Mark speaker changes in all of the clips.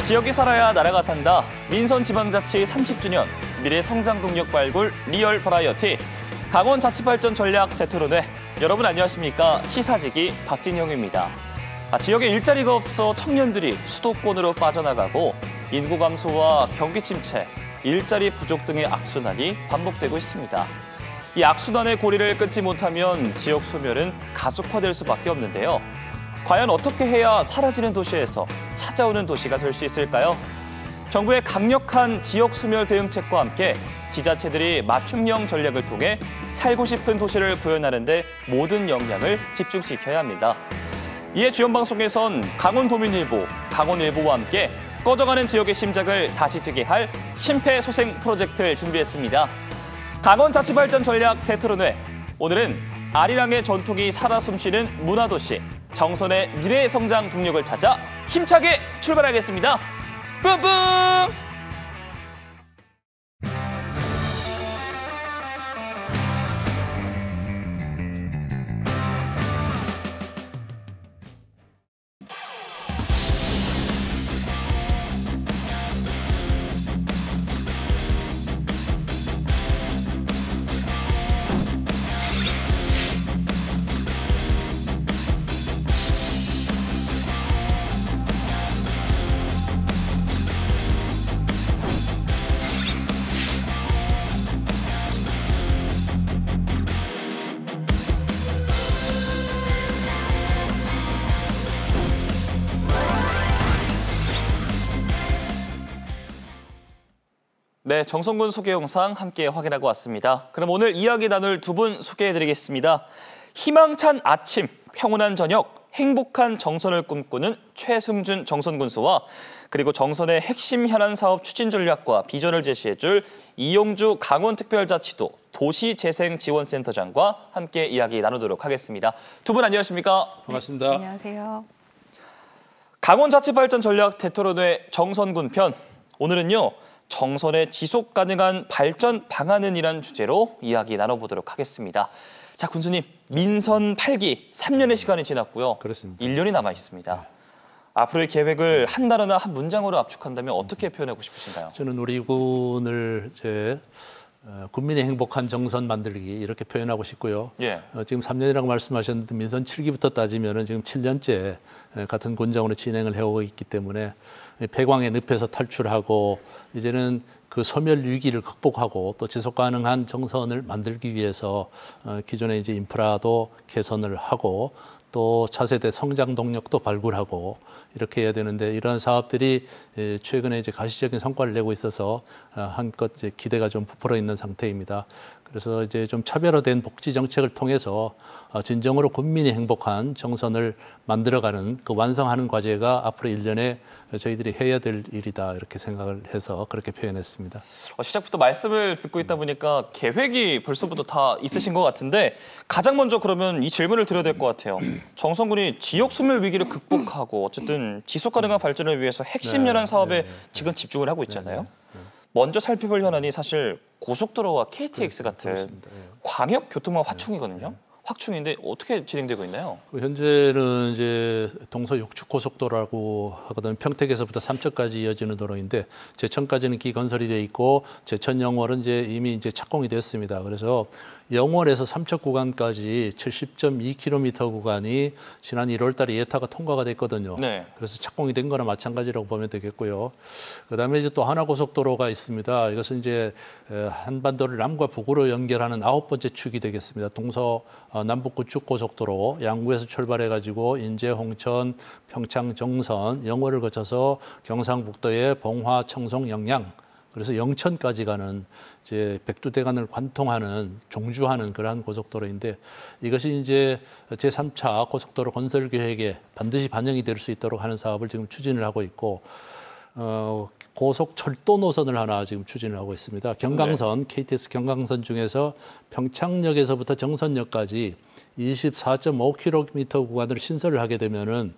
Speaker 1: 지역이 살아야 나라가 산다. 민선지방자치 30주년 미래 성장 동력 발굴 리얼 버라이어티 강원자치발전 전략 대토론회. 여러분 안녕하십니까? 시사지기 박진형입니다. 지역에 일자리가 없어 청년들이 수도권으로 빠져나가고 인구 감소와 경기 침체, 일자리 부족 등의 악순환이 반복되고 있습니다. 이 악순환의 고리를 끊지 못하면 지역 소멸은 가속화될 수밖에 없는데요. 과연 어떻게 해야 사라지는 도시에서 찾아오는 도시가 될 수 있을까요? 정부의 강력한 지역 소멸 대응책과 함께 지자체들이 맞춤형 전략을 통해 살고 싶은 도시를 구현하는 데 모든 역량을 집중시켜야 합니다. 이에 주연방송에선 강원도민일보, 강원일보와 함께 꺼져가는 지역의 심장을 다시 뛰게 할 심폐소생 프로젝트를 준비했습니다. 강원자치발전 전략 대토론회. 오늘은 아리랑의 전통이 살아 숨쉬는 문화도시 정선의 미래 성장 동력을 찾아 힘차게 출발하겠습니다. 뿜뿜! 네, 정성군 소개 영상 함께 확인하고 왔습니다. 그럼 오늘 이야기 나눌 두 분 소개해드리겠습니다. 희망찬 아침, 평온한 저녁, 행복한 정선을 꿈꾸는 최승준 정선군수와 그리고 정선의 핵심 현안 사업 추진 전략과 비전을 제시해줄 이용주 강원특별자치도 도시재생지원센터장과 함께 이야기 나누도록 하겠습니다. 두 분 안녕하십니까?
Speaker 2: 반갑습니다.
Speaker 3: 네, 안녕하세요.
Speaker 1: 강원자치발전 전략 대토론회 정선군 편. 오늘은요. 정선의 지속 가능한 발전 방안은이란 주제로 이야기 나눠보도록 하겠습니다. 자, 군수님, 민선 8기 3년의 시간이 지났고요.
Speaker 2: 그렇습니다.
Speaker 1: 1년이 남아 있습니다. 앞으로의 계획을 한 단어나 한 문장으로 압축한다면 어떻게 표현하고 싶으신가요?
Speaker 2: 저는 우리 군을 국민의 행복한 정선 만들기 이렇게 표현하고 싶고요.
Speaker 1: 예.
Speaker 2: 지금 3년이라고 말씀하셨는데 민선 7기부터 따지면은 지금 7년째 같은 군장으로 진행을 해오고 있기 때문에 폐광의 늪에서 탈출하고 이제는 그 소멸 위기를 극복하고 또 지속 가능한 정선을 만들기 위해서 기존의 이제 인프라도 개선을 하고 또 차세대 성장 동력도 발굴하고 이렇게 해야 되는데 이러한 사업들이 최근에 이제 가시적인 성과를 내고 있어서 한껏 이제 기대가 좀 부풀어 있는 상태입니다. 그래서 이제 좀 차별화된 복지 정책을 통해서 진정으로 국민이 행복한 정선을 만들어가는 그 완성하는 과제가 앞으로 1년에 저희들이 해야 될 일이다 이렇게 생각을 해서 그렇게 표현했습니다.
Speaker 1: 시작부터 말씀을 듣고 있다 보니까 계획이 벌써부터 다 있으신 것 같은데 가장 먼저 그러면 이 질문을 드려야 될 것 같아요. 정선군이 지역 소멸 위기를 극복하고 어쨌든 지속 가능한 발전을 위해서 핵심 현안 사업에 지금 집중을 하고 있잖아요. 먼저 살펴볼 현안이 사실 고속도로와 KTX 같은 광역 교통망 확충이거든요. 확충인데 어떻게 진행되고 있나요?
Speaker 2: 현재는 이제 동서 육축 고속도로라고 하거든요. 평택에서부터 삼척까지 이어지는 도로인데 제천까지는 기건설이 돼 있고 제천 영월은 이제 이미 이제 착공이 됐습니다. 그래서 영월에서 삼척 구간까지 70.2km 구간이 지난 1월달에 예타가 통과가 됐거든요.
Speaker 1: 네.
Speaker 2: 그래서 착공이 된 거나 마찬가지라고 보면 되겠고요. 그다음에 이제 또 하나 고속도로가 있습니다. 이것은 이제 한반도를 남과 북으로 연결하는 9번째 축이 되겠습니다. 동서 남북구축 고속도로 양구에서 출발해가지고 인제, 홍천, 평창, 정선, 영월을 거쳐서 경상북도의 봉화, 청송, 영양 그래서 영천까지 가는 이제 백두대간을 관통하는 종주하는 그러한 고속도로인데 이것이 이제 제3차 고속도로 건설 계획에 반드시 반영이 될 수 있도록 하는 사업을 지금 추진을 하고 있고 고속철도 노선을 하나 지금 추진을 하고 있습니다. 경강선, KTX 경강선 중에서 평창역에서부터 정선역까지 24.5km 구간을 신설을 하게 되면은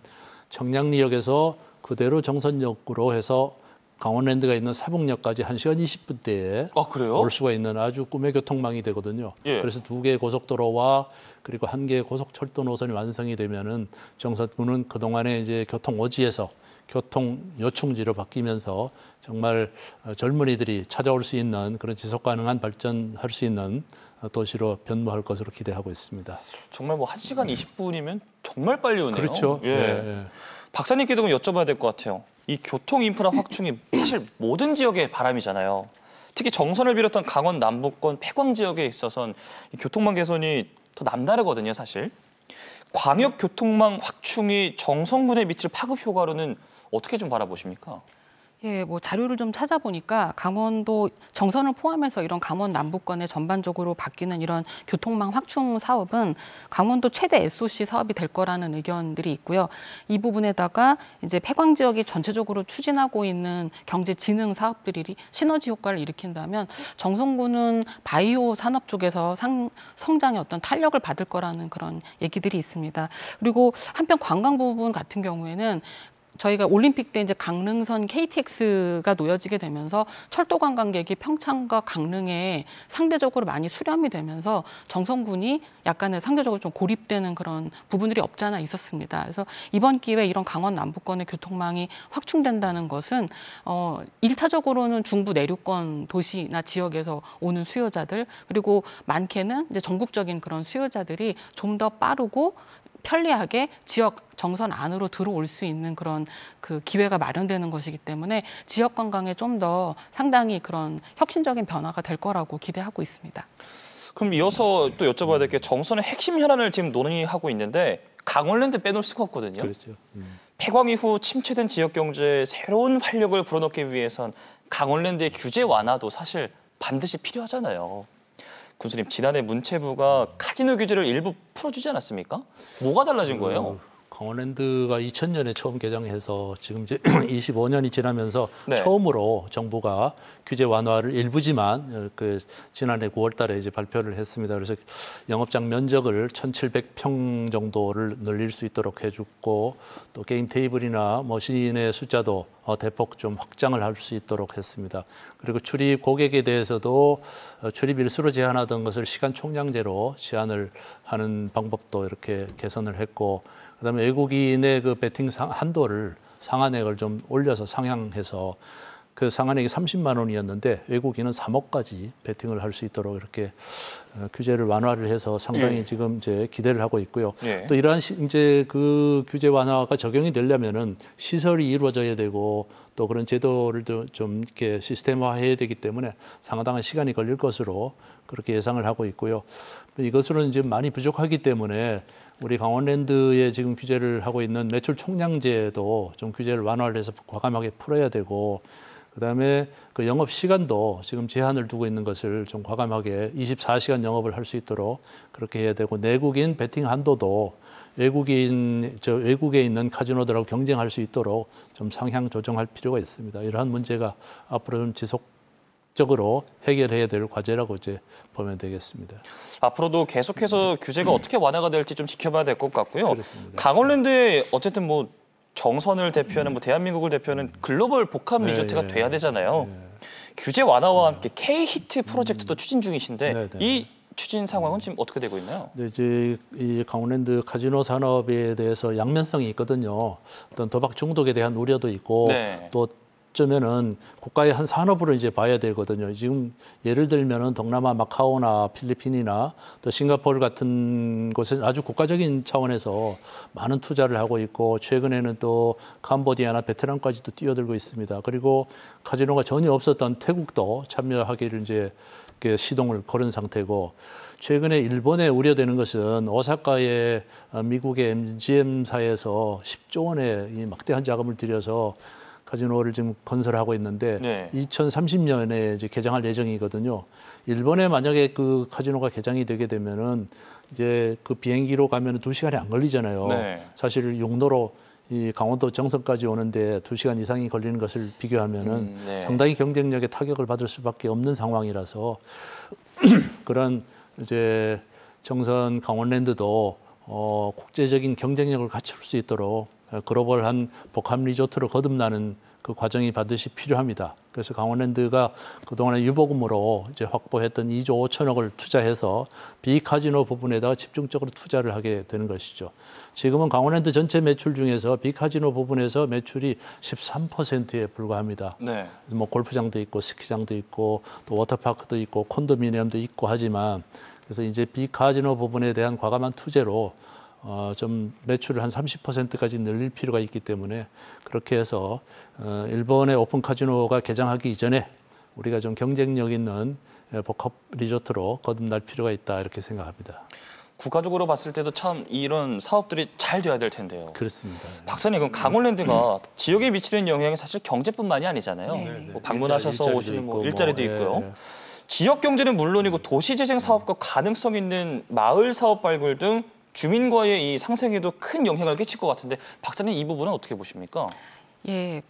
Speaker 2: 청량리역에서 그대로 정선역으로 해서 강원랜드가 있는 사북역까지 1시간 20분대에 올 수가 있는 아주 꿈의 교통망이 되거든요. 예. 그래서 2개의 고속도로와 그리고 1개의 고속철도 노선이 완성이 되면은 정선군은 그동안에 이제 교통 오지에서 교통 요충지로 바뀌면서 정말 젊은이들이 찾아올 수 있는 그런 지속 가능한 발전할 수 있는 도시로 변모할 것으로 기대하고 있습니다.
Speaker 1: 정말 뭐 1시간 20분이면 정말 빨리 오네요.
Speaker 2: 그렇죠.
Speaker 1: 예.
Speaker 2: 예.
Speaker 1: 박사님께도 여쭤봐야 될 것 같아요. 이 교통 인프라 확충이 사실 모든 지역의 바람이잖아요. 특히 정선을 비롯한 강원 남부권 폐광 지역에 있어서는 이 교통망 개선이 더 남다르거든요, 사실. 광역 교통망 확충이 정선군에 미칠 파급 효과로는 어떻게 좀 바라보십니까?
Speaker 3: 예, 뭐 자료를 좀 찾아보니까 강원도 정선을 포함해서 이런 강원 남부권에 전반적으로 바뀌는 이런 교통망 확충 사업은 강원도 최대 SOC 사업이 될 거라는 의견들이 있고요. 이 부분에다가 이제 폐광 지역이 전체적으로 추진하고 있는 경제 진흥 사업들이 시너지 효과를 일으킨다면 정선군은 바이오 산업 쪽에서 성장의 어떤 탄력을 받을 거라는 그런 얘기들이 있습니다. 그리고 한편 관광 부분 같은 경우에는 저희가 올림픽 때 이제 강릉선 KTX가 놓여지게 되면서 철도 관광객이 평창과 강릉에 상대적으로 많이 수렴이 되면서 정선군이 약간의 상대적으로 좀 고립되는 그런 부분들이 없지 않아 있었습니다. 그래서 이번 기회에 이런 강원 남부권의 교통망이 확충된다는 것은 1차적으로는 중부 내륙권 도시나 지역에서 오는 수요자들 그리고 많게는 이제 전국적인 그런 수요자들이 좀 더 빠르고 편리하게 지역 정선 안으로 들어올 수 있는 그런 그 기회가 마련되는 것이기 때문에 지역 관광에 좀 더 상당히 그런 혁신적인 변화가 될 거라고 기대하고 있습니다.
Speaker 1: 그럼 이어서 또 여쭤봐야 될 게 정선의 핵심 현안을 지금 논의하고 있는데 강원랜드 빼놓을 수가 없거든요.
Speaker 2: 그렇죠.
Speaker 1: 폐광 이후 침체된 지역 경제에 새로운 활력을 불어넣기 위해선 강원랜드의 규제 완화도 사실 반드시 필요하잖아요. 군수님, 지난해 문체부가 카지노 규제를 일부 풀어주지 않았습니까? 뭐가 달라진 거예요?
Speaker 2: 강원랜드가 2000년에 처음 개장해서 지금 이제 25년이 지나면서
Speaker 1: 네.
Speaker 2: 처음으로 정부가 규제 완화를 일부지만 그 지난해 9월달에 이제 발표를 했습니다. 그래서 영업장 면적을 1,700평 정도를 늘릴 수 있도록 해줬고 또 게임 테이블이나 머신의 숫자도 대폭 좀 확장을 할 수 있도록 했습니다. 그리고 출입 고객에 대해서도 출입 일수로 제한하던 것을 시간 총량제로 제한을 하는 방법도 이렇게 개선을 했고, 그다음에 외국인의 그 베팅 한도를 상한액을 좀 올려서 상향해서 그 상한액이 30만 원이었는데 외국인은 3억까지 베팅을 할 수 있도록 이렇게 규제를 완화를 해서 상당히 지금 이제 기대를 하고 있고요. 또 이러한 이제 그 규제 완화가 적용이 되려면은 시설이 이루어져야 되고 또 그런 제도를 좀 이렇게 시스템화해야 되기 때문에 상당한 시간이 걸릴 것으로 그렇게 예상을 하고 있고요. 이것으로는 이제 많이 부족하기 때문에 우리 강원랜드에 지금 규제를 하고 있는 매출 총량제도 좀 규제를 완화를 해서 과감하게 풀어야 되고, 그다음에 그 영업 시간도 지금 제한을 두고 있는 것을 좀 과감하게 24시간 영업을 할 수 있도록 그렇게 해야 되고, 내국인 베팅 한도도 외국에 있는 카지노들하고 경쟁할 수 있도록 좀 상향 조정할 필요가 있습니다. 이러한 문제가 앞으로 좀 지속적으로 해결해야 될 과제라고 이제 보면 되겠습니다.
Speaker 1: 앞으로도 계속해서 규제가 어떻게 완화가 될지 좀 지켜봐야 될 것 같고요.
Speaker 2: 그렇습니다.
Speaker 1: 강원랜드에 어쨌든 뭐 정선을 대표하는 뭐 대한민국을 대표하는 글로벌 복합 리조트가 돼야 되잖아요. 규제 완화와 함께 K-히트 프로젝트도 추진 중이신데 이 추진 상황은 지금 어떻게 되고 있나요?
Speaker 2: 네, 이제 이 강원랜드 카지노 산업에 대해서 양면성이 있거든요. 어떤 도박 중독에 대한 우려도 있고 또 어쩌면은 국가의 한 산업으로 이제 봐야 되거든요. 지금 예를 들면은 동남아 마카오나 필리핀이나 또 싱가포르 같은 곳에 아주 국가적인 차원에서 많은 투자를 하고 있고, 최근에는 또 캄보디아나 베트남까지도 뛰어들고 있습니다. 그리고 카지노가 전혀 없었던 태국도 참여하기를 이제 시동을 걸은 상태고, 최근에 일본에 우려되는 것은 오사카의 미국의 MGM사에서 10조 원의 이 막대한 자금을 들여서 카지노를 지금 건설하고 있는데 2030년에 이제 개장할 예정이거든요. 일본에 만약에 그 카지노가 개장이 되게 되면은 이제 그 비행기로 가면은 2시간이 안 걸리잖아요. 사실 용도로 이 강원도 정선까지 오는데 2시간 이상이 걸리는 것을 비교하면은 상당히 경쟁력에 타격을 받을 수밖에 없는 상황이라서 그런 이제 정선 강원랜드도 국제적인 경쟁력을 갖출 수 있도록 글로벌한 복합 리조트로 거듭나는 그 과정이 반드시 필요합니다. 그래서 강원랜드가 그동안에 유보금으로 이제 확보했던 2조 5천억을 투자해서 비카지노 부분에다가 집중적으로 투자를 하게 되는 것이죠. 지금은 강원랜드 전체 매출 중에서 비카지노 부분에서 매출이 13%에 불과합니다.
Speaker 1: 네.
Speaker 2: 뭐 골프장도 있고 스키장도 있고 또 워터파크도 있고 콘도미니엄도 있고 하지만 그래서 이제 비카지노 부분에 대한 과감한 투자로 좀 매출을 한 30%까지 늘릴 필요가 있기 때문에 그렇게 해서 일본의 오픈 카지노가 개장하기 이전에 우리가 좀 경쟁력 있는 복합 리조트로 거듭날 필요가 있다 이렇게 생각합니다.
Speaker 1: 국가적으로 봤을 때도 참 이런 사업들이 잘 돼야 될 텐데요.
Speaker 2: 그렇습니다.
Speaker 1: 박사님, 그럼 강원랜드가 지역에 미치는 영향이 사실 경제뿐만이 아니잖아요.
Speaker 3: 네.
Speaker 1: 뭐 방문하셔서
Speaker 2: 일자리도
Speaker 1: 오시는 뭐
Speaker 2: 있고,
Speaker 1: 일자리도
Speaker 2: 뭐,
Speaker 1: 있고요.
Speaker 2: 예.
Speaker 1: 지역 경제는 물론이고 도시재생 사업과 가능성 있는 마을 사업 발굴 등 주민과의 이 상생에도 큰 영향을 끼칠 것 같은데 박사님 이 부분은 어떻게 보십니까?
Speaker 3: 예,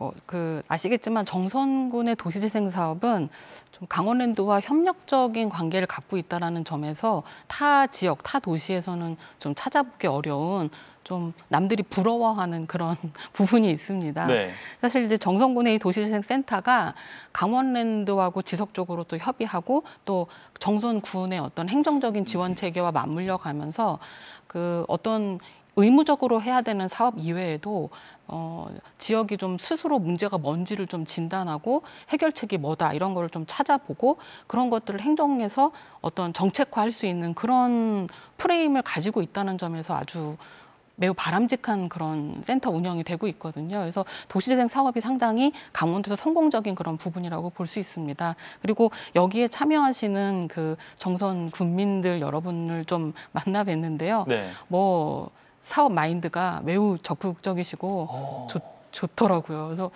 Speaker 3: 아시겠지만 정선군의 도시재생 사업은 좀 강원랜드와 협력적인 관계를 갖고 있다라는 점에서 타 지역, 타 도시에서는 좀 찾아보기 어려운 좀 남들이 부러워하는 그런 부분이 있습니다.
Speaker 1: 네.
Speaker 3: 사실 이제 정선군의 이 도시재생센터가 강원랜드하고 지속적으로 또 협의하고 또 정선군의 어떤 행정적인 지원 체계와 맞물려 가면서 그 어떤 의무적으로 해야 되는 사업 이외에도 지역이 좀 스스로 문제가 뭔지를 좀 진단하고 해결책이 뭐다 이런 걸 좀 찾아보고 그런 것들을 행정에서 어떤 정책화할 수 있는 그런 프레임을 가지고 있다는 점에서 아주 매우 바람직한 그런 센터 운영이 되고 있거든요. 그래서 도시재생 사업이 상당히 강원도에서 성공적인 그런 부분이라고 볼 수 있습니다. 그리고 여기에 참여하시는 그 정선 군민들 여러분을 좀 만나 뵀는데요.
Speaker 1: 네.
Speaker 3: 뭐 사업 마인드가 매우 적극적이시고 좋더라고요. 그래서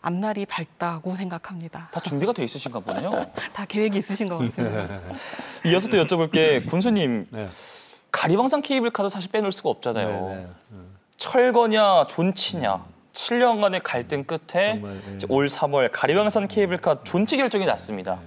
Speaker 3: 앞날이 밝다고 생각합니다.
Speaker 1: 다 준비가 돼 있으신가 보네요.
Speaker 3: 다 계획이 있으신 것 같습니다.
Speaker 1: 이어서 또 여쭤볼 게 군수님,
Speaker 2: 네.
Speaker 1: 가리방산 케이블카도 사실 빼놓을 수가 없잖아요.
Speaker 2: 네.
Speaker 1: 철거냐 존치냐 7년간의 갈등 끝에
Speaker 2: 정말, 네.
Speaker 1: 이제 올 3월 가리방산 케이블카 존치 결정이 났습니다.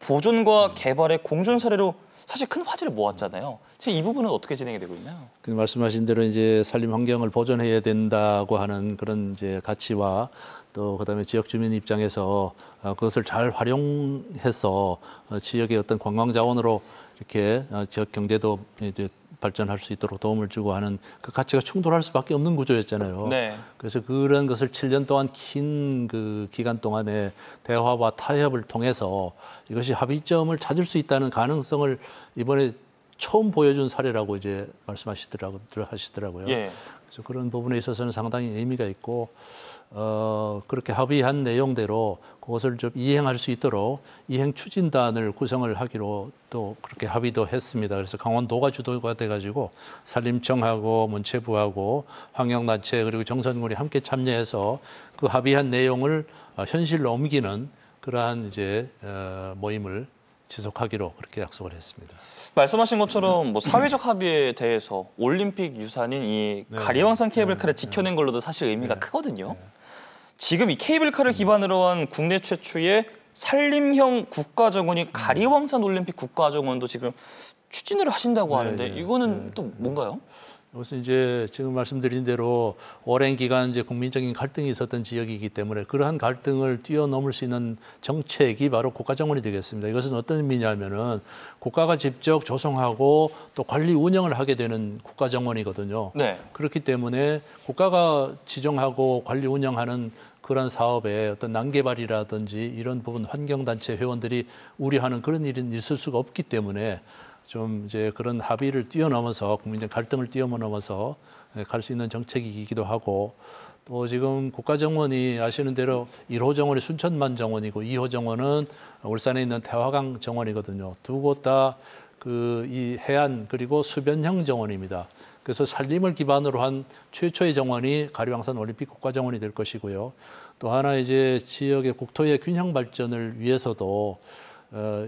Speaker 1: 보존과 개발의 공존 사례로 사실 큰 화제를 모았잖아요. 이 부분은 어떻게 진행이 되고 있나요?
Speaker 2: 그 말씀하신 대로 이제 산림 환경을 보존해야 된다고 하는 그런 이제 가치와 또 그다음에 지역 주민 입장에서 그것을 잘 활용해서 지역의 어떤 관광 자원으로 이렇게 지역 경제도 이제 발전할 수 있도록 도움을 주고 하는 그 가치가 충돌할 수밖에 없는 구조였잖아요.
Speaker 1: 네.
Speaker 2: 그래서 그런 것을 7년 동안 긴 그 기간 동안에 대화와 타협을 통해서 이것이 합의점을 찾을 수 있다는 가능성을 이번에 처음 보여준 사례라고 이제 말씀하시더라고요.
Speaker 1: 예.
Speaker 2: 그래서 그런 부분에 있어서는 상당히 의미가 있고 그렇게 합의한 내용대로 그것을 좀 이행할 수 있도록 이행 추진단을 구성을 하기로 또 그렇게 합의도 했습니다. 그래서 강원도가 주도가 돼가지고 산림청하고 문체부하고 환경단체 그리고 정선군이 함께 참여해서 그 합의한 내용을 현실로 옮기는 그러한 이제 모임을 지속하기로 그렇게 약속을 했습니다.
Speaker 1: 말씀하신 것처럼 뭐 사회적 합의에 대해서 올림픽 유산인 이 가리방산 케이블카를 지켜낸 걸로도 사실 의미가 크거든요. 지금 이 케이블카를 기반으로 한 국내 최초의 산림형 국가정원이 가리방산 올림픽 국가정원도 지금 추진을 하신다고 하는데 이거는 또 뭔가요?
Speaker 2: 이것은 이제 지금 말씀드린 대로 오랜 기간 이제 국민적인 갈등이 있었던 지역이기 때문에 그러한 갈등을 뛰어넘을 수 있는 정책이 바로 국가정원이 되겠습니다. 이것은 어떤 의미냐면은 국가가 직접 조성하고 또 관리 운영을 하게 되는 국가정원이거든요.
Speaker 1: 네.
Speaker 2: 그렇기 때문에 국가가 지정하고 관리 운영하는 그런 사업에 어떤 난개발이라든지 이런 부분 환경단체 회원들이 우려하는 그런 일은 있을 수가 없기 때문에 좀 이제 그런 합의를 뛰어넘어서 국민적 갈등을 뛰어넘어서 갈 수 있는 정책이기도 하고 또 지금 국가정원이 아시는 대로 1호 정원이 순천만 정원이고 2호 정원은 울산에 있는 태화강 정원이거든요. 두 곳 다 그 이 해안 그리고 수변형 정원입니다. 그래서 산림을 기반으로 한 최초의 정원이 가리방산 올림픽 국가정원이 될 것이고요. 또 하나 이제 지역의 국토의 균형 발전을 위해서도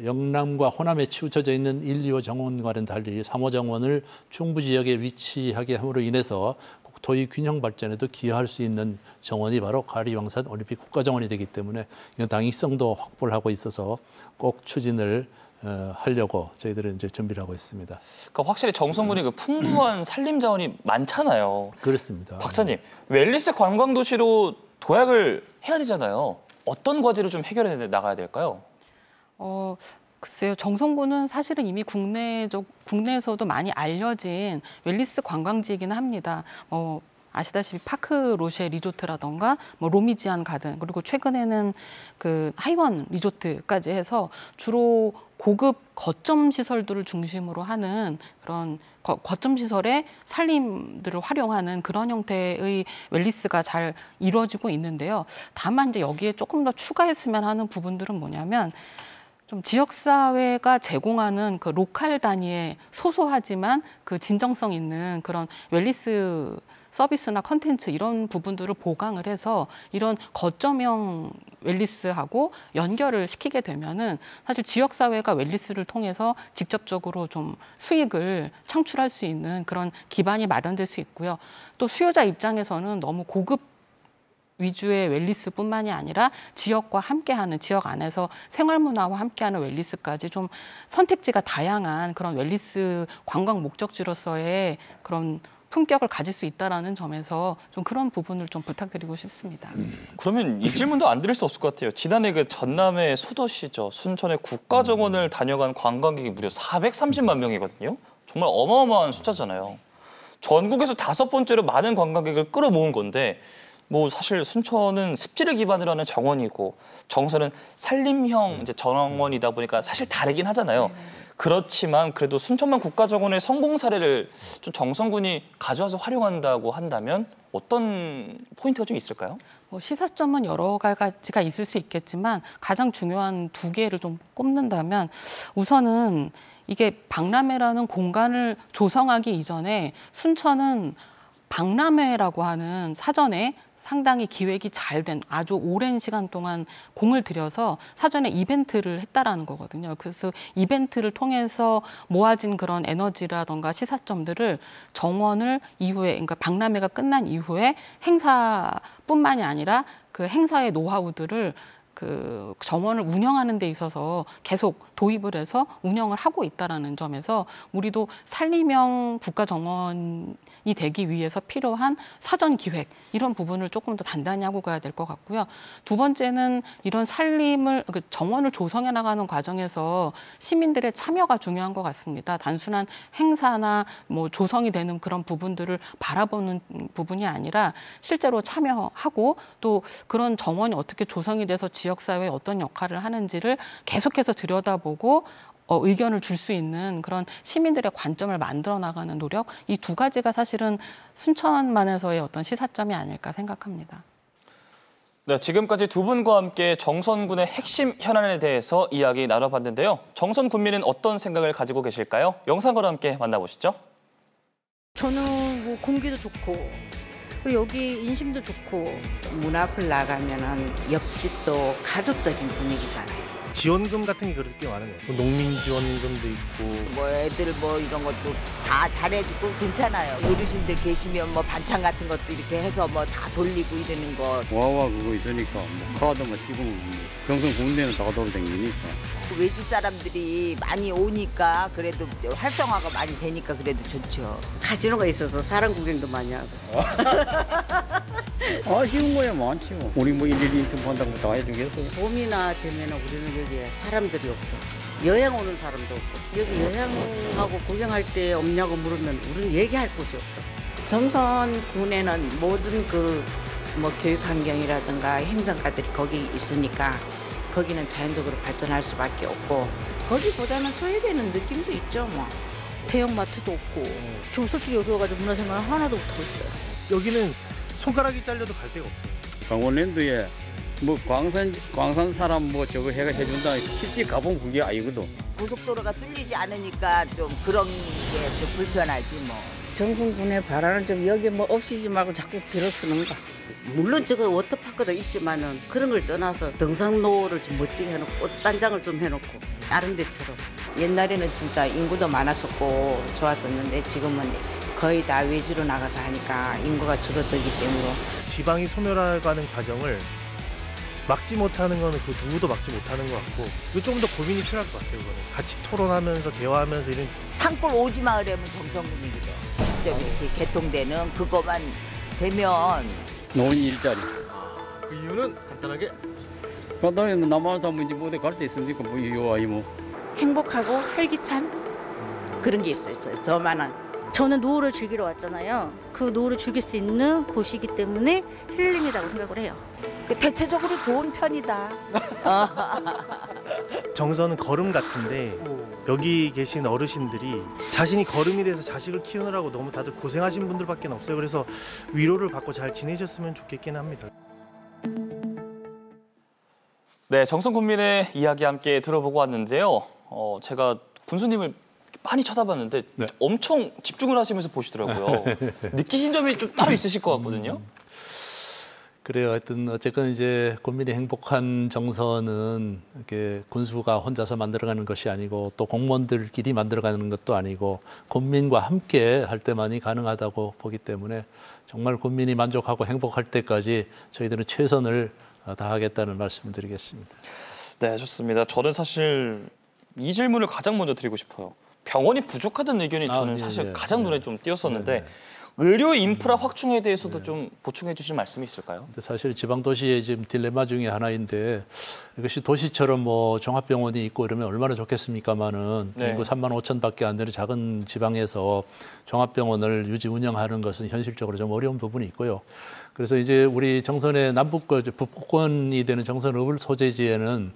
Speaker 2: 영남과 호남에 치우쳐져 있는 1, 2호 정원과는 달리 3호 정원을 중부 지역에 위치하게 함으로 인해서 국토의 균형 발전에도 기여할 수 있는 정원이 바로 가리방산 올림픽 국가정원이 되기 때문에 이건 당위성도 확보를 하고 있어서 꼭 추진을 하려고 저희들은 이제 준비를 하고 있습니다.
Speaker 1: 그러니까 확실히 정선군이 그 풍부한 산림 자원이 많잖아요.
Speaker 2: 그렇습니다.
Speaker 1: 박사님, 웰리스 관광도시로 도약을 해야 되잖아요. 어떤 과제를 좀 해결해 나가야 될까요?
Speaker 3: 글쎄요. 정선군은 사실은 이미 국내에서도 많이 알려진 웰리스 관광지이기는 합니다. 아시다시피 파크 로쉐 리조트라던가 로미지안 가든, 그리고 최근에는 그 하이원 리조트까지 해서 주로 고급 거점 시설들을 중심으로 하는 그런 거점 시설의 산림들을 활용하는 그런 형태의 웰리스가 잘 이루어지고 있는데요. 다만 이제 여기에 조금 더 추가했으면 하는 부분들은 뭐냐면, 좀 지역사회가 제공하는 그 로컬 단위의 소소하지만 그 진정성 있는 그런 웰리스 서비스나 컨텐츠 이런 부분들을 보강을 해서 이런 거점형 웰리스하고 연결을 시키게 되면은 사실 지역사회가 웰리스를 통해서 직접적으로 좀 수익을 창출할 수 있는 그런 기반이 마련될 수 있고요. 또 수요자 입장에서는 너무 고급 위주의 웰리스뿐만이 아니라 지역과 함께하는, 지역 안에서 생활문화와 함께하는 웰리스까지 좀 선택지가 다양한 그런 웰리스 관광 목적지로서의 그런 품격을 가질 수 있다라는 점에서 좀 그런 부분을 좀 부탁드리고 싶습니다.
Speaker 1: 그러면 이 질문도 안 드릴 수 없을 것 같아요. 지난해 그 전남의 소도시죠. 순천의 국가정원을 다녀간 관광객이 무려 430만 명이거든요. 정말 어마어마한 숫자잖아요. 전국에서 5번째로 많은 관광객을 끌어모은 건데, 뭐 사실 순천은 습지를 기반으로 하는 정원이고 정선은 산림형 이제 정원이다 보니까 사실 다르긴 하잖아요. 그렇지만 그래도 순천만 국가정원의 성공 사례를 좀 정선군이 가져와서 활용한다고 한다면 어떤 포인트가 좀 있을까요?
Speaker 3: 시사점은 여러 가지가 있을 수 있겠지만 가장 중요한 2개를 좀 꼽는다면, 우선은 이게 박람회라는 공간을 조성하기 이전에 순천은 박람회라고 하는 사전에 상당히 기획이 잘 된, 아주 오랜 시간 동안 공을 들여서 사전에 이벤트를 했다라는 거거든요. 그래서 이벤트를 통해서 모아진 그런 에너지라던가 시사점들을 정원을 이후에, 그러니까 박람회가 끝난 이후에 행사뿐만이 아니라 그 행사의 노하우들을 그 정원을 운영하는 데 있어서 계속 도입을 해서 운영을 하고 있다라는 점에서 우리도 산림형 국가정원이 되기 위해서 필요한 사전 기획, 이런 부분을 조금 더 단단히 하고 가야 될 것 같고요. 2번째는 이런 산림을, 정원을 조성해 나가는 과정에서 시민들의 참여가 중요한 것 같습니다. 단순한 행사나 뭐 조성이 되는 그런 부분들을 바라보는 부분이 아니라 실제로 참여하고, 또 그런 정원이 어떻게 조성이 돼서 지역사회에 어떤 역할을 하는지를 계속해서 들여다보고 의견을 줄 수 있는 그런 시민들의 관점을 만들어 나가는 노력, 이 2가지가 사실은 순천만에서의 어떤 시사점이 아닐까 생각합니다.
Speaker 1: 네, 지금까지 2분과 함께 정선군의 핵심 현안에 대해서 이야기 나눠봤는데요. 정선 군민은 어떤 생각을 가지고 계실까요? 영상으로 함께 만나보시죠.
Speaker 4: 저는 뭐 공기도 좋고, 그리고 여기 인심도 좋고,
Speaker 5: 문 앞을 나가면은 옆집도 가족적인 분위기잖아요.
Speaker 6: 지원금 같은 게 그렇게 많은 것 같아요. 농민 지원금도 있고,
Speaker 5: 뭐 애들 뭐 이런 것도 다 잘해주고 괜찮아요. 어르신들 계시면 뭐 반찬 같은 것도 이렇게 해서 뭐 다 돌리고 이러는 거.
Speaker 7: 와와 그거 있으니까 뭐 카드만 찍으면 정선 군대는 다 돌아다니니까.
Speaker 5: 외지 사람들이 많이 오니까 그래도 활성화가 많이 되니까 그래도 좋죠.
Speaker 4: 카지노가 있어서 사람 구경도 많이 하고.
Speaker 7: 아쉬운 거야 많지 뭐. 우리 뭐 일일이 좀 한다고 다 해주겠어요.
Speaker 4: 봄이나 되면 우리는 여기에 사람들이 없어. 여행 오는 사람도 없고. 여기 여행하고 구경할 때 없냐고 물으면 우리는 얘기할 곳이 없어.
Speaker 5: 정선군에는 모든 그 뭐 교육 환경이라든가 행정가들이 거기 있으니까 거기는 자연적으로 발전할 수밖에 없고, 거기보다는 소외되는 느낌도 있죠 뭐.
Speaker 4: 대형마트도 없고. 저 솔직히 여기 와가지고 문화생활 하나도 못하고 있어요.
Speaker 6: 여기는 손가락이 잘려도 갈 데가 없어요.
Speaker 7: 강원랜드에 뭐 광산 사람 뭐 저거 해준다. 실제 가본 그게 아니거든.
Speaker 5: 고속도로가 뚫리지 않으니까 좀 그런 게 좀 불편하지 뭐.
Speaker 4: 정선군에 바라는 점 여기 뭐 없이지 말고 자꾸 들어서는가. 물론 저거 워터파크도 있지만은 그런 걸 떠나서 등산로를 좀 멋지게 해놓고 꽃단장을 좀 해놓고 다른 데처럼.
Speaker 5: 옛날에는 진짜 인구도 많았었고 좋았었는데 지금은 거의 다 외지로 나가서 하니까 인구가 줄어들기 때문에
Speaker 6: 지방이 소멸해가는 과정을 막지 못하는 거는 그 누구도 막지 못하는 것 같고 이거 조금 더 고민이 필요할 것 같아요. 이거는 같이 토론하면서 대화하면서 이런
Speaker 8: 산골 오지 마을이면 정성군이거든. 직접 이렇게 개통되는 그거만 되면
Speaker 7: 노인 일자리.
Speaker 6: 그 이유는 간단하게
Speaker 7: 그다음에 남한 사람 이제 어디 갈 데 있습니까? 뭐 이와이 뭐.
Speaker 5: 행복하고 활기찬 그런 게 있어요. 저만한.
Speaker 9: 저는 노후를 즐기러 왔잖아요. 그 노후를 즐길 수 있는 곳이기 때문에 힐링이라고 생각을 해요.
Speaker 8: 그 대체적으로 좋은 편이다.
Speaker 6: 정서는 걸음 같은데 여기 계신 어르신들이 자신이 걸음이 돼서 자식을 키우느라고 너무 다들 고생하신 분들밖에 없어요. 그래서 위로를 받고 잘 지내셨으면 좋겠긴 합니다.
Speaker 1: 네, 정선 군민의 이야기 함께 들어보고 왔는데요. 제가 군수님을 많이 쳐다봤는데
Speaker 2: 네.
Speaker 1: 엄청 집중을 하시면서 보시더라고요. 느끼신 점이 좀 따로 있으실 것 같거든요.
Speaker 2: 그래요. 하여튼 어쨌건 이제 군민이 행복한 정서는 이렇게 군수가 혼자서 만들어가는 것이 아니고 또 공무원들끼리 만들어가는 것도 아니고 군민과 함께 할 때만이 가능하다고 보기 때문에 정말 군민이 만족하고 행복할 때까지 저희들은 최선을 다하겠다는 말씀을 드리겠습니다.
Speaker 1: 네, 좋습니다. 저는 사실 이 질문을 가장 먼저 드리고 싶어요. 병원이 부족하다는 의견이 저는 사실 가장 눈에 좀 띄었었는데 의료 인프라 확충에 대해서도 좀 보충해 주실 말씀이 있을까요?
Speaker 2: 근데 사실 지방 도시의 지금 딜레마 중에 하나인데 이것이 도시처럼 뭐 종합병원이 있고 이러면 얼마나 좋겠습니까마는 인구 3만 5천밖에 안 되는 작은 지방에서 종합병원을 유지 운영하는 것은 현실적으로 좀 어려운 부분이 있고요. 그래서 이제 우리 정선의 북부권이 되는 정선 어불 소재지에는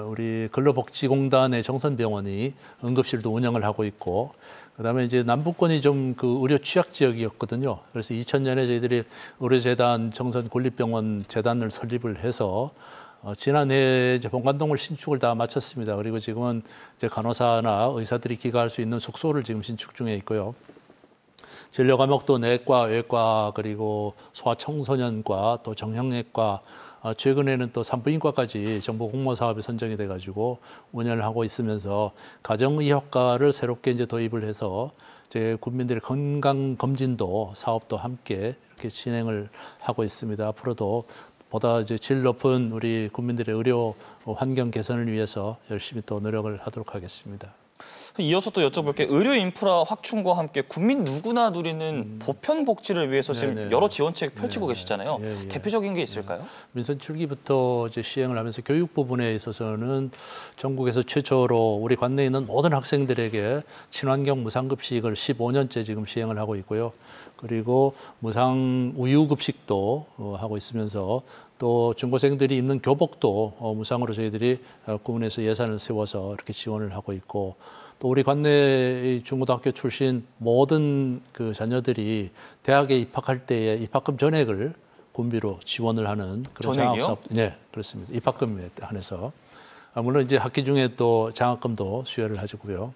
Speaker 2: 우리 근로복지공단의 정선병원이 응급실도 운영을 하고 있고, 그다음에 이제 남부권이 좀 그 의료 취약 지역이었거든요. 그래서 2000년에 저희들이 의료재단 정선군립병원 재단을 설립을 해서 지난해 이제 본관동을 신축을 다 마쳤습니다. 그리고 지금은 이제 간호사나 의사들이 귀가할 수 있는 숙소를 지금 신축 중에 있고요. 진료 과목도 내과, 외과, 그리고 소아청소년과 또 정형외과, 최근에는 또 산부인과까지 정부 공모 사업이 선정이 돼가지고 운영을 하고 있으면서 가정의학과를 새롭게 이제 도입을 해서 이제 국민들의 건강 검진도 사업도 함께 이렇게 진행을 하고 있습니다. 앞으로도 보다 이제 질 높은 우리 국민들의 의료 환경 개선을 위해서 열심히 또 노력을 하도록 하겠습니다.
Speaker 1: 이어서 또 여쭤볼게 의료 인프라 확충과 함께 국민 누구나 누리는 보편 복지를 위해서 지금 여러 지원책 펼치고 계시잖아요. 대표적인 게 있을까요?
Speaker 2: 민선 7기부터 이제 시행을 하면서 교육 부분에 있어서는 전국에서 최초로 우리 관내에 있는 모든 학생들에게 친환경 무상급식을 15년째 지금 시행을 하고 있고요. 그리고 무상 우유급식도 하고 있으면서 또 중고생들이 입는 교복도 무상으로 저희들이 구분해서 예산을 세워서 이렇게 지원을 하고 있고, 또 우리 관내 중고등학교 출신 모든 그 자녀들이 대학에 입학할 때에 입학금 전액을 군비로 지원을 하는 그런 장학사업. 네, 그렇습니다. 입학금에 한해서. 물론 이제 학기 중에 또 장학금도 수여를 하시고요.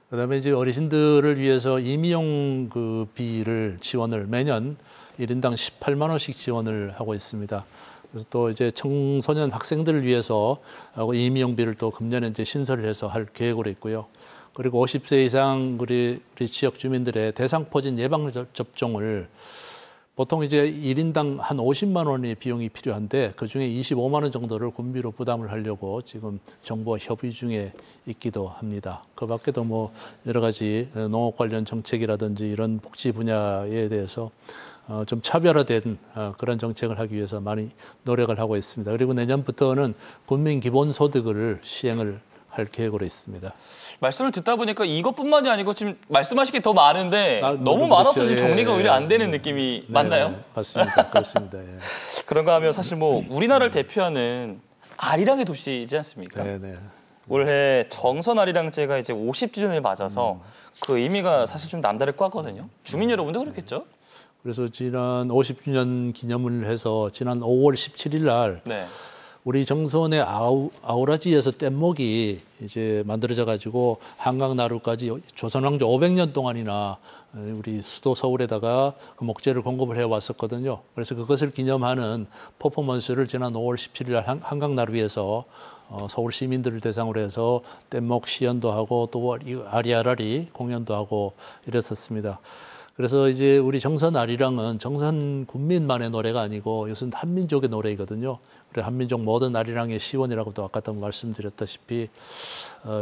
Speaker 2: 그다음에 이제 어르신들을 위해서 임의용 그 비를 지원을 매년 1인당 18만 원씩 지원을 하고 있습니다. 그래서 또 이제 청소년 학생들을 위해서 임의용비를 또 금년에 이제 신설을 해서 할 계획으로 있고요. 그리고 50세 이상 우리 지역 주민들의 대상포진 예방 접종을 보통 이제 1인당 한 50만 원의 비용이 필요한데 그중에 25만 원 정도를 군비로 부담을 하려고 지금 정부와 협의 중에 있기도 합니다. 그 밖에도 뭐 여러 가지 농업 관련 정책이라든지 이런 복지 분야에 대해서 좀 차별화된 그런 정책을 하기 위해서 많이 노력을 하고 있습니다. 그리고 내년부터는 국민 기본소득을 시행을 할 계획으로 있습니다.
Speaker 1: 말씀을 듣다 보니까 이것뿐만이 아니고 지금 말씀하실 게 더 많은데 너무
Speaker 2: 그렇죠.
Speaker 1: 많아서 지금 정리가 오히려 안 되는 느낌이 맞나요?
Speaker 2: 네, 맞습니다. 그렇습니다. 예.
Speaker 1: 그런가 하면 사실 뭐 우리나라를 대표하는 아리랑의 도시이지 않습니까?
Speaker 2: 네.
Speaker 1: 올해 정선 아리랑제가 이제 50주년을 맞아서 그 의미가 사실 좀 남다를 것 같거든요. 주민 여러분도 그렇겠죠?
Speaker 2: 그래서 지난 50주년 기념을 해서 지난 5월 17일 날 우리 정선의 아우라지에서 뗏목이 이제 만들어져 가지고 한강 나루까지 조선왕조 500년 동안이나 우리 수도 서울에다가 그 목재를 공급을 해 왔었거든요. 그래서 그것을 기념하는 퍼포먼스를 지난 5월 17일 날 한강 나루에서 서울 시민들을 대상으로 해서 뗏목 시연도 하고 또 아리아라리 공연도 하고 이랬었습니다. 그래서 이제 우리 정선 아리랑은 정선 군민만의 노래가 아니고 이것은 한민족의 노래이거든요. 그래 한민족 모든 아리랑의 시원이라고도 아까도 말씀드렸다시피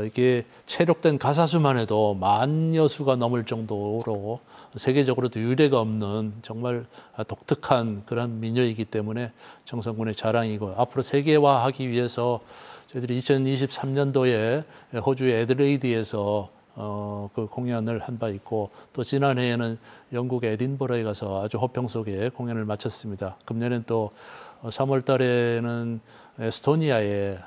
Speaker 2: 이게 체록된 가사수만 해도 10,000여 수가 넘을 정도로 세계적으로도 유례가 없는 정말 독특한 그런 민요이기 때문에 정선군의 자랑이고 앞으로 세계화하기 위해서 저희들이 2023년도에 호주의 애들레이드에서 그 공연을 한 바 있고 또 지난해에는 영국 에딘버러에 가서 아주 호평 속에 공연을 마쳤습니다. 금년엔 또 3월 달에는 에스토니아에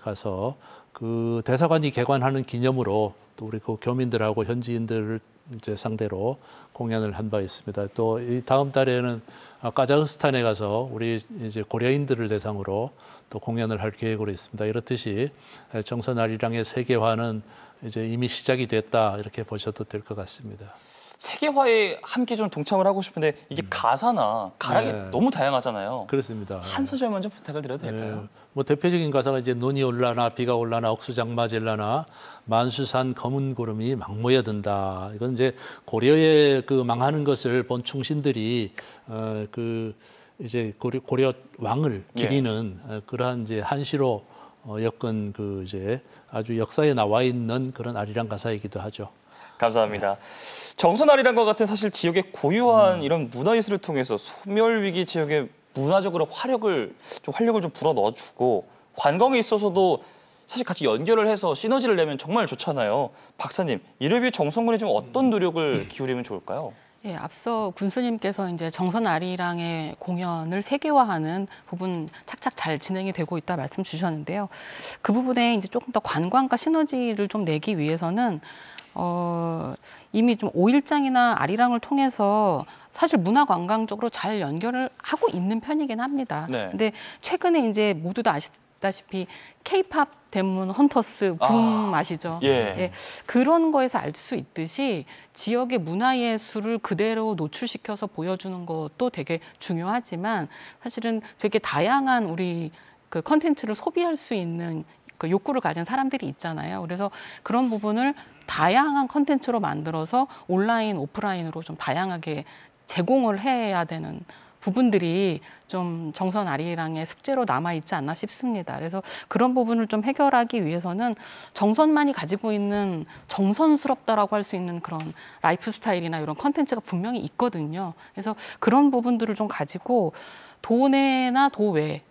Speaker 2: 가서 그 대사관이 개관하는 기념으로 또 우리 그 교민들하고 현지인들을 이제 상대로 공연을 한 바 있습니다. 또 이 다음 달에는 카자흐스탄에 가서 우리 이제 고려인들을 대상으로 또 공연을 할 계획으로 있습니다. 이렇듯이 정선 아리랑의 세계화는 이제 이미 시작이 됐다 이렇게 보셔도 될 것 같습니다.
Speaker 1: 세계화에 함께 좀 동참을 하고 싶은데 이게 가사나 가락이
Speaker 2: 네.
Speaker 1: 너무 다양하잖아요.
Speaker 2: 그렇습니다.
Speaker 1: 한 소절 먼저 부탁을 드려도 될까요?
Speaker 2: 네. 뭐 대표적인 가사가 이제 눈이 올라나 비가 올라나 억수장마질라나 만수산 검은 구름이 막 모여든다. 이건 이제 고려의 그 망하는 것을 본 충신들이 그 이제 고려 왕을 기리는 그러한 이제 한시로 엮은 그 이제 아주 역사에 나와 있는 그런 아리랑 가사이기도 하죠.
Speaker 1: 감사합니다. 정선 아리랑과 같은 사실 지역의 고유한 이런 문화예술을 통해서 소멸위기 지역의 문화적으로 활력을 좀 불어 넣어주고 관광에 있어서도 사실 같이 연결을 해서 시너지를 내면 정말 좋잖아요. 박사님, 이를 위해 정선군이 좀 어떤 노력을 기울이면 좋을까요?
Speaker 3: 예, 앞서 군수님께서 이제 정선 아리랑의 공연을 세계화하는 부분 착착 잘 진행이 되고 있다 말씀 주셨는데요. 그 부분에 이제 조금 더 관광과 시너지를 좀 내기 위해서는 이미 좀 5일장이나 아리랑을 통해서 사실 문화관광적으로 잘 연결을 하고 있는 편이긴 합니다.
Speaker 1: 네.
Speaker 3: 근데 최근에 이제 모두 다 아시다시피 K-팝 대문 헌터스 붐 아시죠?
Speaker 1: 예.
Speaker 3: 예. 그런 거에서 알 수 있듯이 지역의 문화예술을 그대로 노출시켜서 보여주는 것도 되게 중요하지만 사실은 되게 다양한 우리 그 컨텐츠를 소비할 수 있는 그 욕구를 가진 사람들이 있잖아요. 그래서 그런 부분을 다양한 컨텐츠로 만들어서 온라인, 오프라인으로 좀 다양하게 제공을 해야 되는 부분들이 좀 정선 아리랑의 숙제로 남아있지 않나 싶습니다. 그래서 그런 부분을 좀 해결하기 위해서는 정선만이 가지고 있는 정선스럽다라고 할 수 있는 그런 라이프 스타일이나 이런 컨텐츠가 분명히 있거든요. 그래서 그런 부분들을 좀 가지고 도내나 도외,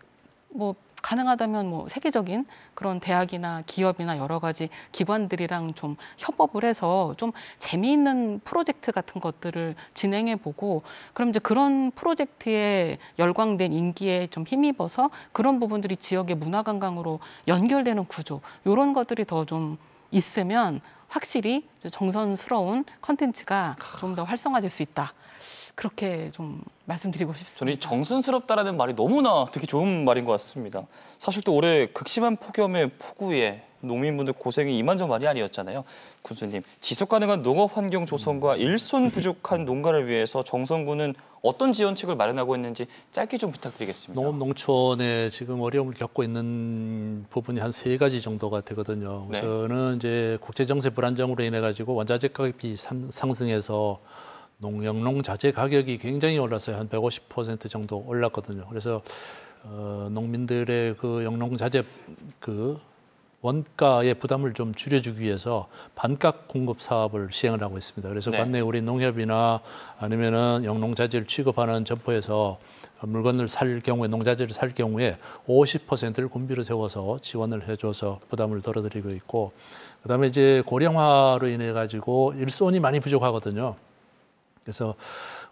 Speaker 3: 뭐 가능하다면 뭐 세계적인 그런 대학이나 기업이나 여러 가지 기관들이랑 좀 협업을 해서 좀 재미있는 프로젝트 같은 것들을 진행해보고 그럼 이제 그런 프로젝트에 열광된 인기에 좀 힘입어서 그런 부분들이 지역의 문화관광으로 연결되는 구조 이런 것들이 더 좀 있으면 확실히 정선스러운 컨텐츠가 좀 더 활성화될 수 있다. 그렇게 좀 말씀드리고 싶습니다.
Speaker 1: 저는 이 정선스럽다라는 말이 너무나 되게 좋은 말인 것 같습니다. 사실 또 올해 극심한 폭염의 폭우에 농민분들 고생이 이만저만이 아니었잖아요. 군수님, 지속가능한 농업 환경 조성과 일손 부족한 농가를 위해서 정선군은 어떤 지원책을 마련하고 있는지 짧게 좀 부탁드리겠습니다.
Speaker 2: 농업 농촌에 지금 어려움을 겪고 있는 부분이 한 3가지 정도가 되거든요.
Speaker 1: 네.
Speaker 2: 우선은 이제 국제 정세 불안정으로 인해 가지고 원자재 가격이 상승해서 영농 자재 가격이 굉장히 올랐어요. 한 150% 정도 올랐거든요. 그래서 농민들의 그 영농 자재 그 원가의 부담을 좀 줄여주기 위해서 반값 공급 사업을 시행을 하고 있습니다. 그래서
Speaker 1: 네.
Speaker 2: 관내 우리 농협이나 아니면은 영농 자재를 취급하는 점포에서 물건을 살 경우에 농자재를 살 경우에 50%를 군비로 세워서 지원을 해줘서 부담을 덜어드리고 있고, 그다음에 이제 고령화로 인해 가지고 일손이 많이 부족하거든요. 그래서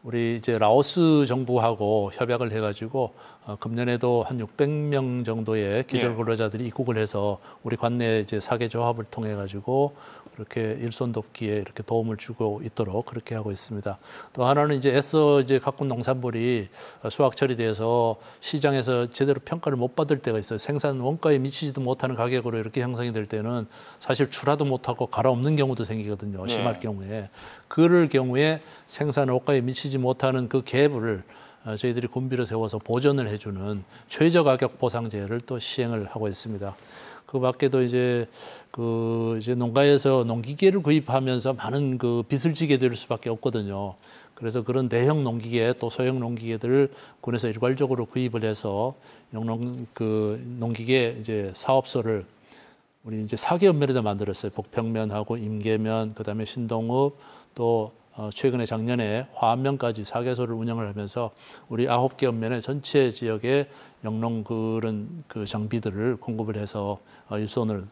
Speaker 2: 우리 이제 라오스 정부하고 협약을 해가지고 금년에도 한 600명 정도의 기절 근로자들이 입국을 해서 우리 관내 이제 사계 조합을 통해 가지고 그렇게 일손 돕기에 이렇게 도움을 주고 있도록 그렇게 하고 있습니다. 또 하나는 이제 애써 이제 가꾼 농산물이 수확 처리돼서 시장에서 제대로 평가를 못 받을 때가 있어요. 생산 원가에 미치지도 못하는 가격으로 이렇게 형성이 될 때는 사실 출하도 못하고 갈아엎는 경우도 생기거든요. 심할 경우에. 그럴 경우에 생산 원가에 미치지 못하는 그 갭을 저희들이 군비로 세워서 보전을 해주는 최저 가격 보상제를 또 시행을 하고 있습니다. 그 밖에도 이제 이제 농가에서 농기계를 구입하면서 많은 그 빚을 지게 될 수밖에 없거든요. 그래서 그런 대형 농기계 또 소형 농기계들을 군에서 일괄적으로 구입을 해서 영농 그 농기계 이제 사업소를 우리 이제 4개 읍면에다 만들었어요. 복평면하고 임계면, 그다음에 신동읍, 또 최근에 작년에 화암면까지 4개소를 운영을 하면서 우리 9개 읍면의 전체 지역에 영농 그런 그 장비들을 공급을 해서 일손을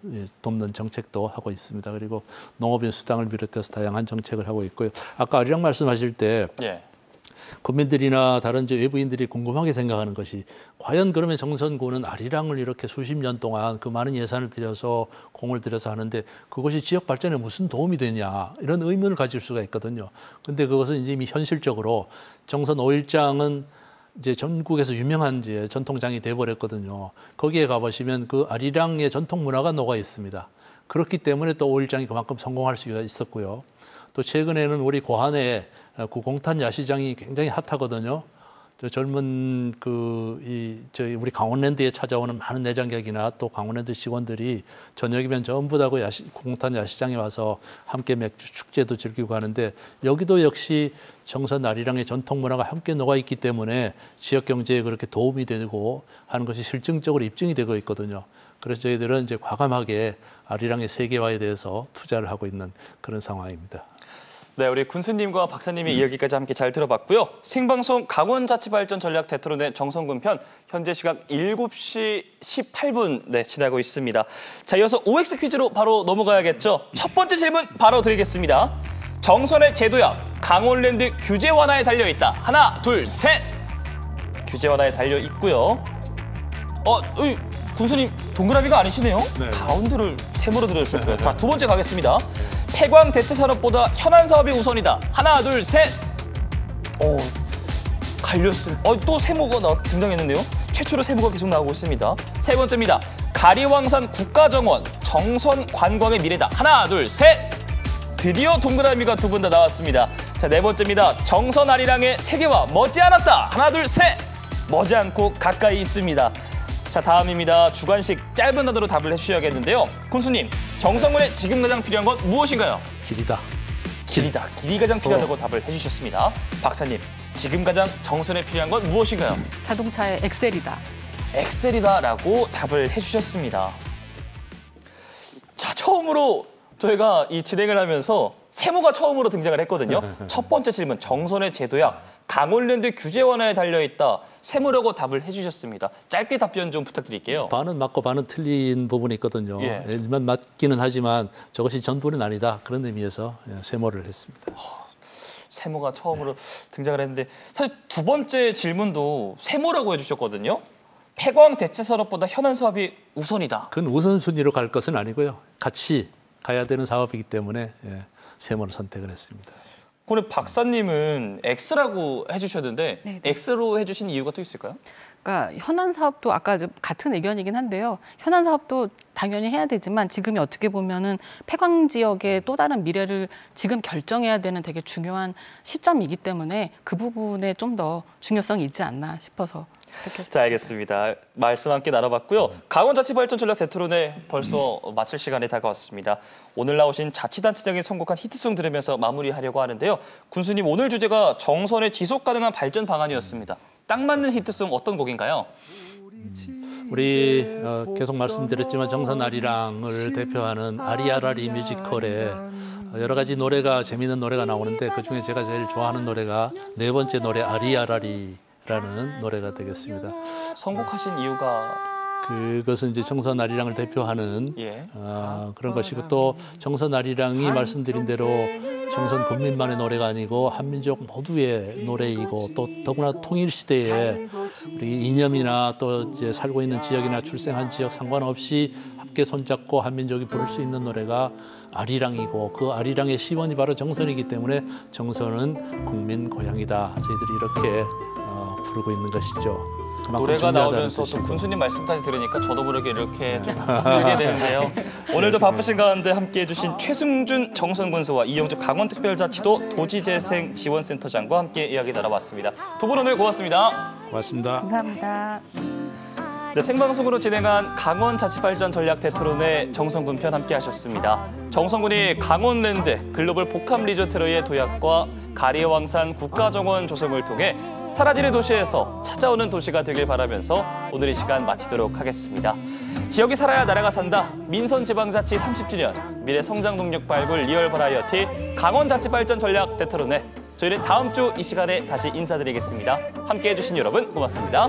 Speaker 2: 돕는 정책도 하고 있습니다. 그리고 농업인 수당을 비롯해서 다양한 정책을 하고 있고요. 아까 아리랑 말씀하실 때
Speaker 1: 예.
Speaker 2: 국민들이나 다른 외부인들이 궁금하게 생각하는 것이 과연 그러면 정선군은 아리랑을 이렇게 수십 년 동안 그 많은 예산을 들여서 공을 들여서 하는데 그것이 지역 발전에 무슨 도움이 되냐 이런 의문을 가질 수가 있거든요. 근데 그것은 이제 이미 현실적으로 정선 5일장은 이제 전국에서 유명한 이제 전통장이 돼버렸거든요. 거기에 가보시면 그 아리랑의 전통 문화가 녹아 있습니다. 그렇기 때문에 또 5일장이 그만큼 성공할 수가 있었고요. 또 최근에는 우리 고한에 구공탄 야시장이 굉장히 핫하거든요. 저 젊은 저희 우리 강원랜드에 찾아오는 많은 내장객이나 또 강원랜드 직원들이 저녁이면 전부 다 그 구공탄 야시장에 와서 함께 맥주 축제도 즐기고 하는데 여기도 역시 정선 아리랑의 전통 문화가 함께 녹아 있기 때문에 지역 경제에 그렇게 도움이 되고 하는 것이 실증적으로 입증이 되고 있거든요. 그래서 저희들은 이제 과감하게 아리랑의 세계화에 대해서 투자를 하고 있는 그런 상황입니다.
Speaker 1: 네, 우리 군수님과 박사님의 이야기까지 함께 잘 들어봤고요. 생방송 강원자치발전 전략 대토론회 정선군 편 현재 시각 7시 18분 지나고 있습니다. 자, 이어서 OX 퀴즈로 바로 넘어가야겠죠. 첫 번째 질문 바로 드리겠습니다. 정선의 제도약 강원랜드 규제 완화에 달려 있다. 하나, 둘, 셋. 규제 완화에 달려 있고요. 군수님 동그라미가 아니시네요. 네. 가운데를 세모로 들어주셨고요. 자, 두 번째 가겠습니다. 폐광 대체 산업보다 현안 사업이 우선이다. 하나, 둘, 셋. 갈렸습니다. 또 세모가 등장했는데요. 최초로 세모가 계속 나오고 있습니다. 세 번째입니다. 가리왕산 국가정원 정선 관광의 미래다. 하나, 둘, 셋. 드디어 동그라미가 두 분 다 나왔습니다. 자, 네 번째입니다. 정선 아리랑의 세계화 머지않았다. 하나, 둘, 셋. 머지않고 가까이 있습니다. 자, 다음입니다. 주관식 짧은 단어로 답을 해주셔야겠는데요. 군수님, 정선군에 지금 가장 필요한 건 무엇인가요?
Speaker 2: 길이다.
Speaker 1: 길이다. 길이 가장 필요하다고 답을 해주셨습니다. 박사님, 지금 가장 정선에 필요한 건 무엇인가요?
Speaker 3: 자동차의 엑셀이다.
Speaker 1: 엑셀이다라고 답을 해주셨습니다. 자, 처음으로 저희가 이 진행을 하면서 세모가 처음으로 등장을 했거든요. 첫 번째 질문, 정선의 제도약 강원랜드 규제 완화에 달려있다. 세모라고 답을 해주셨습니다. 짧게 답변 좀 부탁드릴게요.
Speaker 2: 반은 맞고 반은 틀린 부분이 있거든요.
Speaker 1: 예.
Speaker 2: 일반 맞기는 하지만 저것이 전부는 아니다. 그런 의미에서 세모를 했습니다.
Speaker 1: 세모가 처음으로 등장을 했는데 사실 두 번째 질문도 세모라고 해주셨거든요. 폐광 대체 산업보다 현안 사업이 우선이다.
Speaker 2: 그건 우선순위로 갈 것은 아니고요. 같이 가야 되는 사업이기 때문에 세모를 선택을 했습니다.
Speaker 1: 오늘 박사님은 X라고 해주셨는데
Speaker 3: 네네.
Speaker 1: X로 해주신 이유가 또 있을까요?
Speaker 3: 그러니까 현안 사업도 아까 같은 의견이긴 한데요. 현안 사업도 당연히 해야 되지만 지금이 어떻게 보면은 폐광 지역의 또 다른 미래를 지금 결정해야 되는 되게 중요한 시점이기 때문에 그 부분에 좀 더 중요성이 있지 않나 싶어서.
Speaker 1: 자, 알겠습니다. 말씀 함께 나눠봤고요. 강원자치발전 전략 대토론회 벌써 마칠 시간이 다가왔습니다. 오늘 나오신 자치단체장이 선곡한 히트송 들으면서 마무리하려고 하는데요. 군수님, 오늘 주제가 정선의 지속 가능한 발전 방안이었습니다. 딱 맞는 히트송 어떤 곡인가요?
Speaker 2: 우리 계속 말씀드렸지만 정선 아리랑을 대표하는 아리아라리 뮤지컬에 여러 가지 노래가 재미있는 노래가 나오는데 그중에 제가 제일 좋아하는 노래가 네 번째 노래 아리아라리라는 노래가 되겠습니다.
Speaker 1: 선곡하신 이유가?
Speaker 2: 그것은 이제 정선 아리랑을 대표하는 그런 것이고 또 정선 아리랑이 말씀드린 대로 정선 국민만의 노래가 아니고 한민족 모두의 노래이고 또 더구나 통일 시대에 우리 이념이나 또 이제 살고 있는 지역이나 출생한 지역 상관없이 함께 손잡고 한민족이 부를 수 있는 노래가 아리랑이고 그 아리랑의 시원이 바로 정선이기 때문에 정선은 국민 고향이다. 저희들이 이렇게 부르고 있는 것이죠.
Speaker 1: 노래가 나오면서 또 군수님 말씀까지 들으니까 저도 모르게 이렇게 좀 흔들게 되는데요. 오늘도 바쁘신 가운데 함께해 주신 최승준 정선 군수와 이영주 강원특별자치도 도지재생지원센터장과 함께 이야기 나눠봤습니다. 두 분 오늘 고맙습니다.
Speaker 2: 고맙습니다.
Speaker 3: 감사합니다.
Speaker 1: 네, 생방송으로 진행한 강원자치발전 전략 대토론회 정성군 편 함께 하셨습니다. 정성군이 강원랜드 글로벌 복합 리조트로의 도약과 가리왕산 국가정원 조성을 통해 사라지는 도시에서 찾아오는 도시가 되길 바라면서 오늘 이 시간 마치도록 하겠습니다. 지역이 살아야 나라가 산다. 민선지방자치 30주년 미래 성장 동력 발굴 리얼 버라이어티 강원자치발전 전략 대토론회. 저희는 다음 주 이 시간에 다시 인사드리겠습니다. 함께해 주신 여러분 고맙습니다.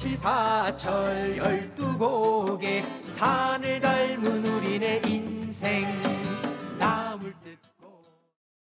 Speaker 10: 사시사철 12곡의 산을 닮은 우리네 인생